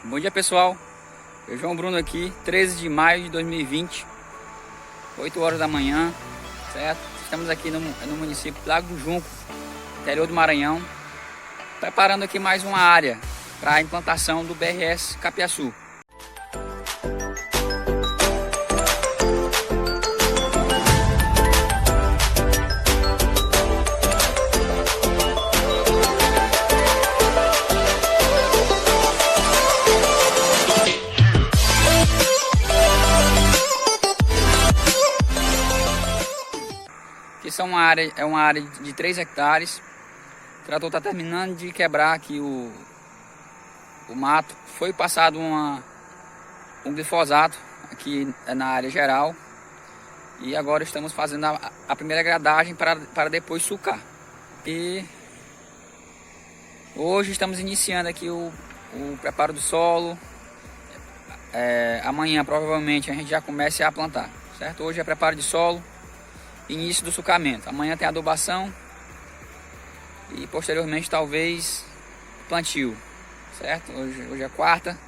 Bom dia, pessoal, eu João Bruno aqui, 13 de maio de 2020, 8 horas da manhã, certo? Estamos aqui no município de Lago do Junco, interior do Maranhão, preparando aqui mais uma área para a implantação do BRS Capiaçu. Essa é uma área de 3 hectares. O trator está terminando de quebrar aqui o mato. Foi passado um glifosato aqui na área geral. E agora estamos fazendo a primeira gradagem para depois sulcar. E hoje estamos iniciando aqui o preparo do solo. Amanhã provavelmente a gente já comece a plantar, certo? Hoje é preparo de solo, início do sulcamento. Amanhã tem adubação e posteriormente talvez plantio, certo? Hoje é quarta,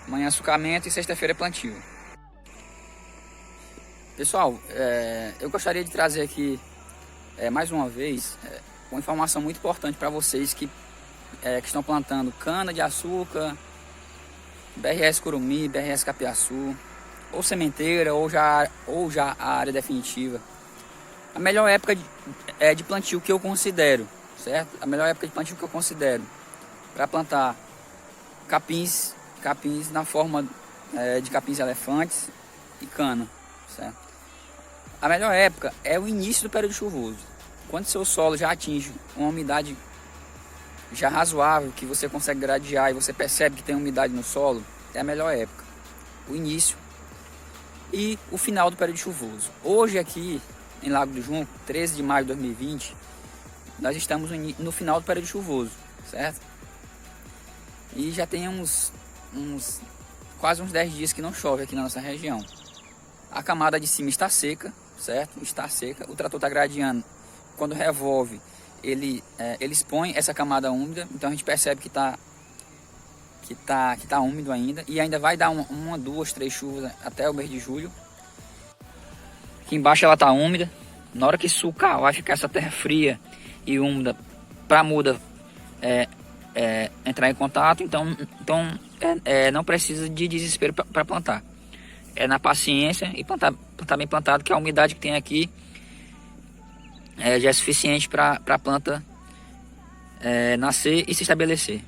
amanhã sulcamento e sexta-feira plantio. Pessoal, eu gostaria de trazer aqui mais uma vez uma informação muito importante para vocês que estão plantando cana de açúcar, BRS Curumim, BRS Capiaçu, ou sementeira, ou já a área definitiva. A melhor época de plantio que eu considero, certo? A melhor época de plantio que eu considero para plantar capins na forma de capins elefantes e cana, certo? A melhor época é o início do período chuvoso, quando seu solo já atinge uma umidade já razoável, que você consegue gradear e você percebe que tem umidade no solo. É a melhor época, o início e o final do período chuvoso. Hoje aqui em Lago do Junco, 13 de maio de 2020, nós estamos no final do período chuvoso, certo? E já tem quase uns 10 dias que não chove aqui na nossa região. A camada de cima está seca, certo? Está seca. O trator está gradeando. Quando revolve, ele expõe essa camada úmida, então a gente percebe que tá úmido ainda, e ainda vai dar uma, 2, 3 chuvas até o mês de julho. Aqui embaixo ela tá úmida. Na hora que sulcar, vai ficar essa terra fria e úmida para a muda entrar em contato. Então não precisa de desespero para plantar. É na paciência e plantar bem plantado, que a umidade que tem aqui já é suficiente para a planta nascer e se estabelecer.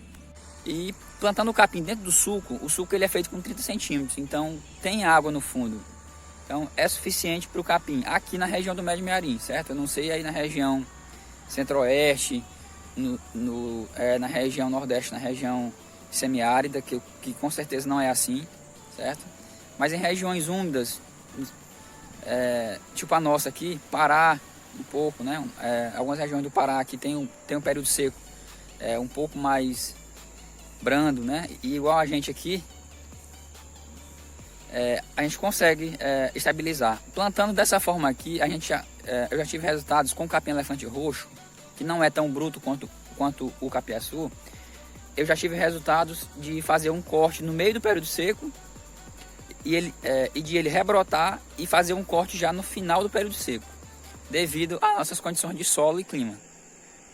E plantando o capim dentro do sulco, o sulco ele é feito com 30 centímetros, então tem água no fundo. Então é suficiente para o capim aqui na região do Médio Mearim, certo? Eu não sei aí na região centro-oeste, na região nordeste, na região semiárida, que com certeza não é assim, certo? Mas em regiões úmidas, tipo a nossa aqui, Pará, um pouco, né? Algumas regiões do Pará aqui tem um período seco um pouco mais brando, né? E igual a gente aqui, a gente consegue estabilizar. Plantando dessa forma aqui, eu já tive resultados com o capim elefante roxo, que não é tão bruto quanto o capiaçu. Eu já tive resultados de fazer um corte no meio do período seco e de ele rebrotar e fazer um corte já no final do período seco, devido às nossas condições de solo e clima.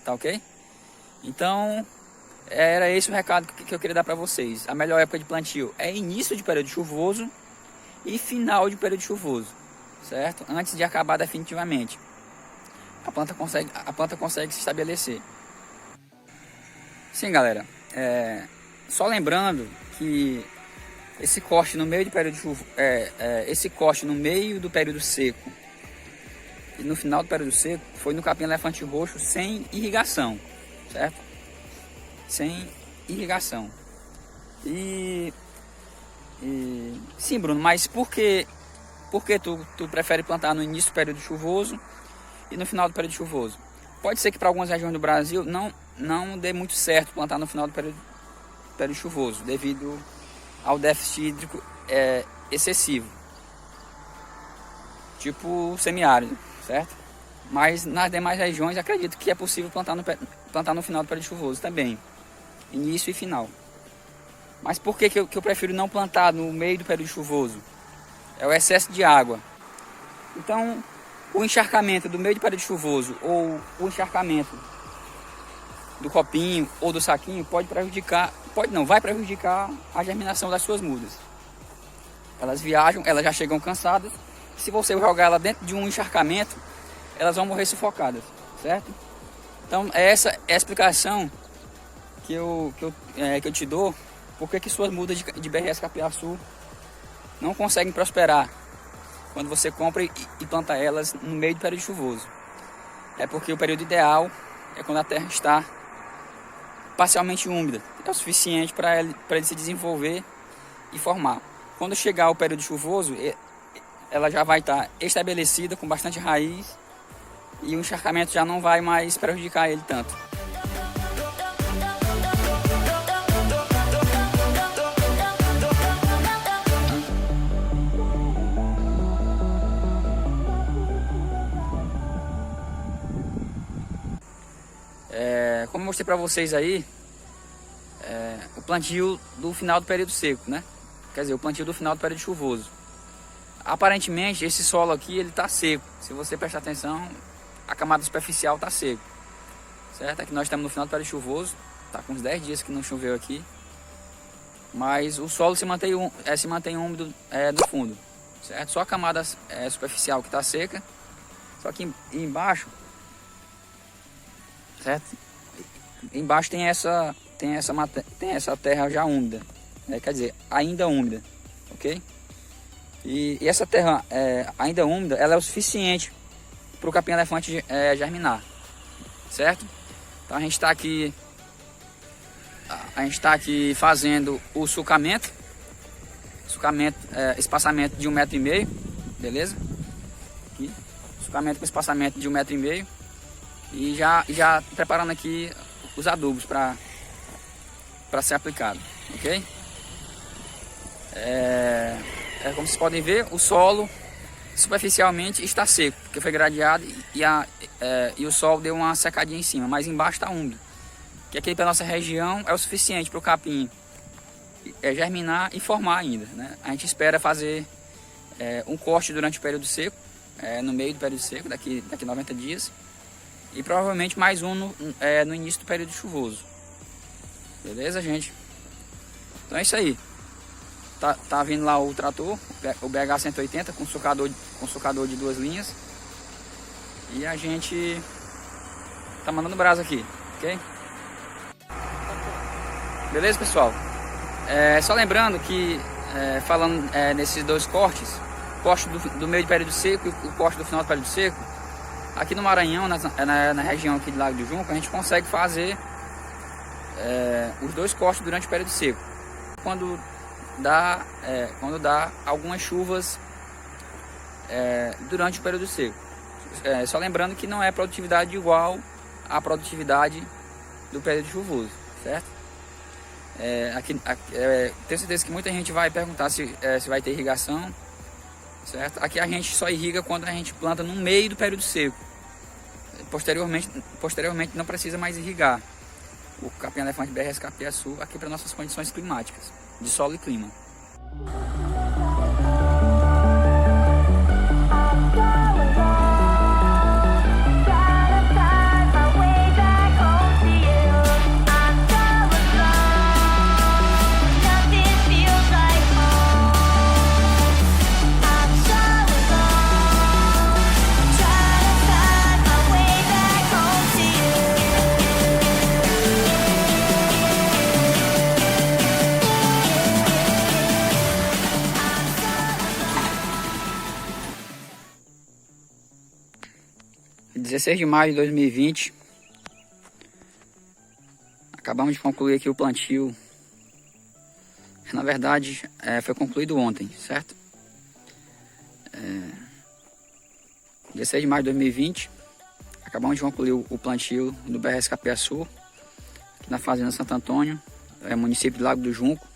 Tá ok? Então, era esse o recado que eu queria dar para vocês. A melhor época de plantio é início de período chuvoso e final de período chuvoso, certo? Antes de acabar definitivamente. A planta consegue se estabelecer. Sim, galera. Só lembrando que esse corte no meio do período do período seco e no final do período seco foi no capim elefante roxo sem irrigação, certo? Sem irrigação. Sim, Bruno, mas por que tu prefere plantar no início do período chuvoso e no final do período chuvoso? Pode ser que para algumas regiões do Brasil não dê muito certo plantar no final do período chuvoso, devido ao déficit hídrico excessivo, tipo semiárido, certo? Mas nas demais regiões acredito que é possível plantar no final do período chuvoso também, início e final. Mas por que eu prefiro não plantar no meio do período chuvoso? É o excesso de água. Então, o encharcamento do meio do período chuvoso ou o encharcamento do copinho ou do saquinho vai prejudicar a germinação das suas mudas. Elas viajam, elas já chegam cansadas. Se você jogar ela dentro de um encharcamento, elas vão morrer sufocadas, certo? Então, essa é a explicação que eu te dou. Por que suas mudas de BRS Capiaçu não conseguem prosperar quando você compra e planta elas no meio do período chuvoso? É porque o período ideal é quando a terra está parcialmente úmida. É o suficiente para ele se desenvolver e formar. Quando chegar o período chuvoso, ela já vai estar estabelecida com bastante raiz e o encharcamento já não vai mais prejudicar ele tanto. Como eu mostrei para vocês aí, o plantio do final do período seco, né? Quer dizer, o plantio do final do período chuvoso. Aparentemente, esse solo aqui, ele tá seco. Se você prestar atenção, a camada superficial tá seco. Certo? Aqui nós estamos no final do período chuvoso. Tá com uns 10 dias que não choveu aqui. Mas o solo se mantém úmido no fundo. Certo? Só a camada superficial que tá seca. Só que embaixo, certo? Embaixo tem essa terra já úmida, quer dizer, ainda úmida, ok? E essa terra ainda úmida, ela é o suficiente para o capim-elefante germinar, certo? Então a gente está aqui fazendo o sulcamento, espaçamento de 1,5 m, beleza? Aqui, sulcamento com espaçamento de 1,5 m e já preparando aqui os adubos para ser aplicado, ok? Como vocês podem ver, o solo superficialmente está seco, porque foi gradeado e o solo deu uma secadinha em cima, mas embaixo está úmido, que aqui para nossa região é o suficiente para o capim germinar e formar ainda, né? A gente espera fazer um corte durante o período seco, no meio do período seco, daqui 90 dias, e provavelmente mais um no início do período chuvoso. Beleza, gente? Então é isso aí. Tá vindo lá o trator, o BH 180 com socador de 2 linhas. E a gente tá mandando brasa aqui, ok? Beleza, pessoal? Só lembrando que, falando nesses dois cortes, o corte do meio do período seco e o corte do final do período seco, aqui no Maranhão, na região aqui do Lago do Junco, a gente consegue fazer os dois cortes durante o período seco, quando dá algumas chuvas durante o período seco. Só lembrando que não é produtividade igual à produtividade do período chuvoso, certo? Tenho certeza que muita gente vai perguntar se vai ter irrigação, certo? Aqui a gente só irriga quando a gente planta no meio do período seco. Posteriormente não precisa mais irrigar o capim-elefante BRS Capiaçu aqui para nossas condições climáticas, de solo e clima. Dia 16 de maio de 2020, acabamos de concluir aqui o plantio. Na verdade, foi concluído ontem, certo? 16 de maio de 2020, acabamos de concluir o plantio do BRS Capiaçu, aqui na Fazenda Santo Antônio, município de Lago do Junco.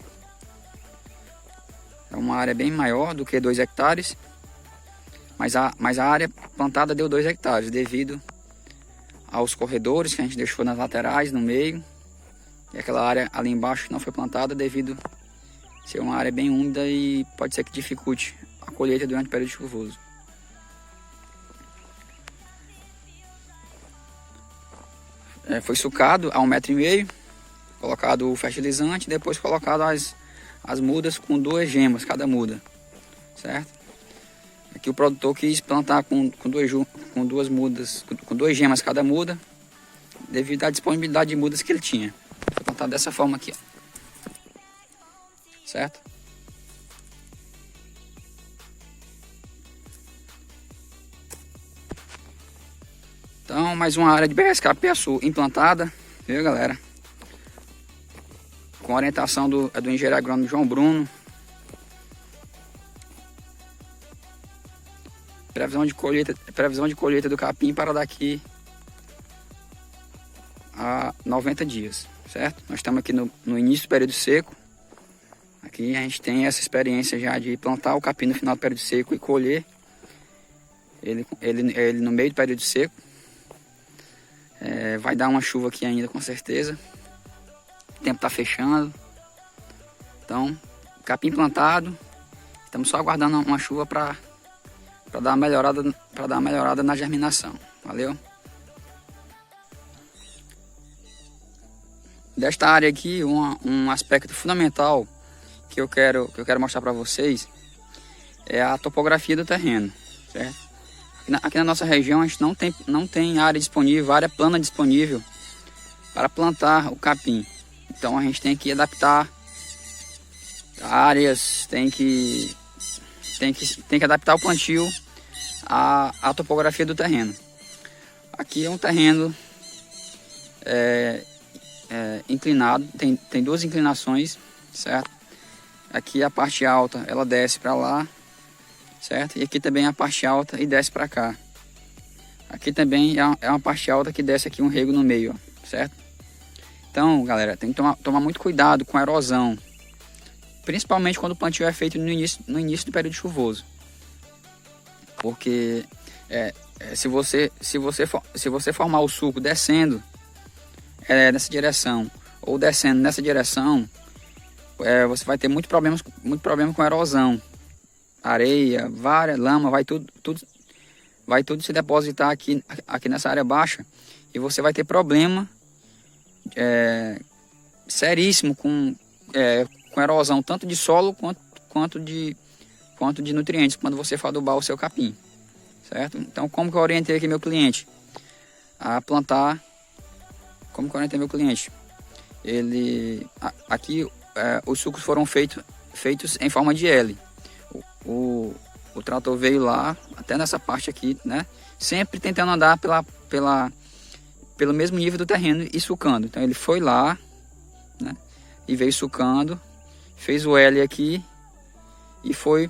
É uma área bem maior do que 2 hectares. Mas a área plantada deu 2 hectares, devido aos corredores que a gente deixou nas laterais, no meio. E aquela área ali embaixo não foi plantada devido ser uma área bem úmida e pode ser que dificulte a colheita durante o período chuvoso. Foi sucado a 1,5 m, colocado o fertilizante, depois colocado as mudas com 2 gemas cada muda, certo? Aqui o produtor quis plantar com 2 mudas, com 2 gemas cada muda, devido à disponibilidade de mudas que ele tinha. Foi plantado dessa forma aqui, ó. Certo? Então, mais uma área de BSK-Piaçu implantada, viu, galera? Com orientação do engenheiro agrônomo João Bruno. Previsão de colheita do capim para daqui a 90 dias, certo? Nós estamos aqui no início do período seco. Aqui a gente tem essa experiência já de plantar o capim no final do período seco e colher ele no meio do período seco. Vai dar uma chuva aqui ainda, com certeza. O tempo está fechando. Então, capim plantado. Estamos só aguardando uma chuva para dar uma melhorada na germinação. Valeu? Desta área aqui, um aspecto fundamental que eu quero mostrar para vocês é a topografia do terreno, certo? Aqui na nossa região a gente não tem área disponível, área plana disponível para plantar o capim. Então a gente tem que adaptar áreas, tem que adaptar o plantio à topografia do terreno. Aqui é um terreno inclinado, tem 2 inclinações, certo? Aqui a parte alta ela desce para lá, certo? E aqui também a parte alta e desce para cá. Aqui também é uma parte alta que desce aqui um rego no meio, ó, certo? Então, galera, tem que tomar muito cuidado com a erosão, principalmente quando o plantio é feito no início do período chuvoso, porque se você formar o sulco descendo nessa direção ou descendo nessa direção, você vai ter muito problema com erosão. Areia, lama, vai tudo se depositar aqui nessa área baixa e você vai ter problema seríssimo com erosão, tanto de solo quanto de nutrientes quando você for adubar o seu capim, certo? Então, como que eu orientei aqui meu cliente a plantar? Como que eu orientei meu cliente? Aqui os sulcos foram feitos em forma de L. O trator veio lá, até nessa parte aqui, né? Sempre tentando andar pelo mesmo nível do terreno e sulcando. Então ele foi lá, né? E veio sulcando, fez o L aqui e foi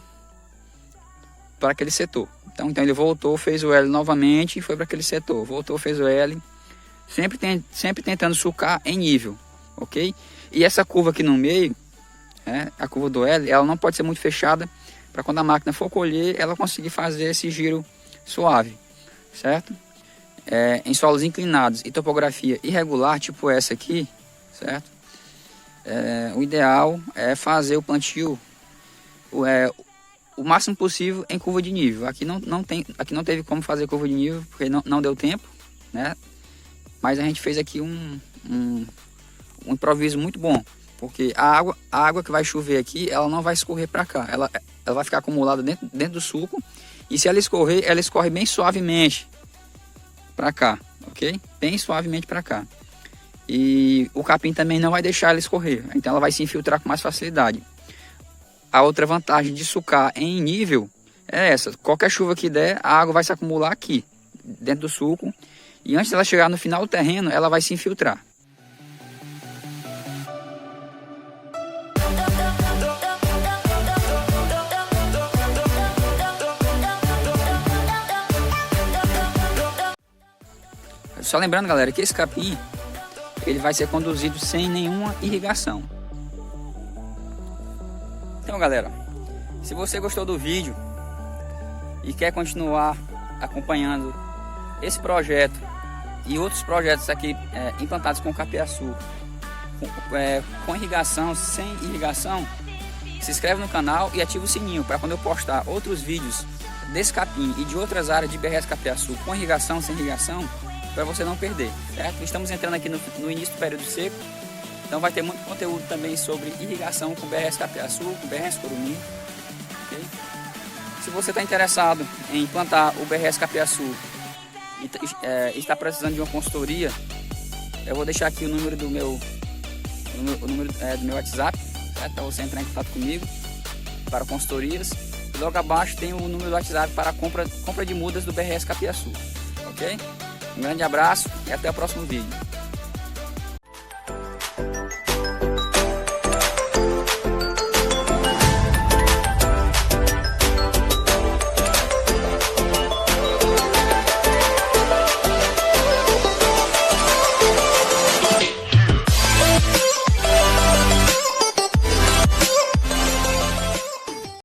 para aquele setor. Então ele voltou, fez o L novamente e foi para aquele setor. Voltou, fez o L, sempre tentando sulcar em nível, ok? E essa curva aqui no meio, a curva do L, ela não pode ser muito fechada para quando a máquina for colher, ela conseguir fazer esse giro suave, certo? Em solos inclinados e topografia irregular, tipo essa aqui, certo? O ideal é fazer o plantio o máximo possível em curva de nível. Aqui não teve como fazer curva de nível, porque não deu tempo, né? Mas a gente fez aqui um improviso muito bom, porque a água que vai chover aqui, ela não vai escorrer para cá, ela vai ficar acumulada dentro do sulco, e se ela escorre bem suavemente para cá, ok? Bem suavemente para cá. E o capim também não vai deixar ela escorrer, então ela vai se infiltrar com mais facilidade. A outra vantagem de sucar em nível é essa: qualquer chuva que der, a água vai se acumular aqui dentro do sulco, e antes dela chegar no final do terreno, ela vai se infiltrar. Só lembrando, galera, que esse capim ele vai ser conduzido sem nenhuma irrigação. Então, galera, se você gostou do vídeo e quer continuar acompanhando esse projeto e outros projetos aqui implantados com capiaçu, com irrigação, sem irrigação, se inscreve no canal e ativa o sininho para quando eu postar outros vídeos desse capim e de outras áreas de BRS Capiaçu com irrigação, sem irrigação, para você não perder, certo? Estamos entrando aqui no início do período seco, então vai ter muito conteúdo também sobre irrigação com BRS Capiaçu, com BRS Curumim, ok? Se você está interessado em plantar o BRS Capiaçu e está precisando de uma consultoria, eu vou deixar aqui o número do meu WhatsApp, certo? Para você entrar em contato comigo para consultorias. E logo abaixo tem o número do WhatsApp para compra de mudas do BRS Capiaçu, ok? Um grande abraço e até o próximo vídeo.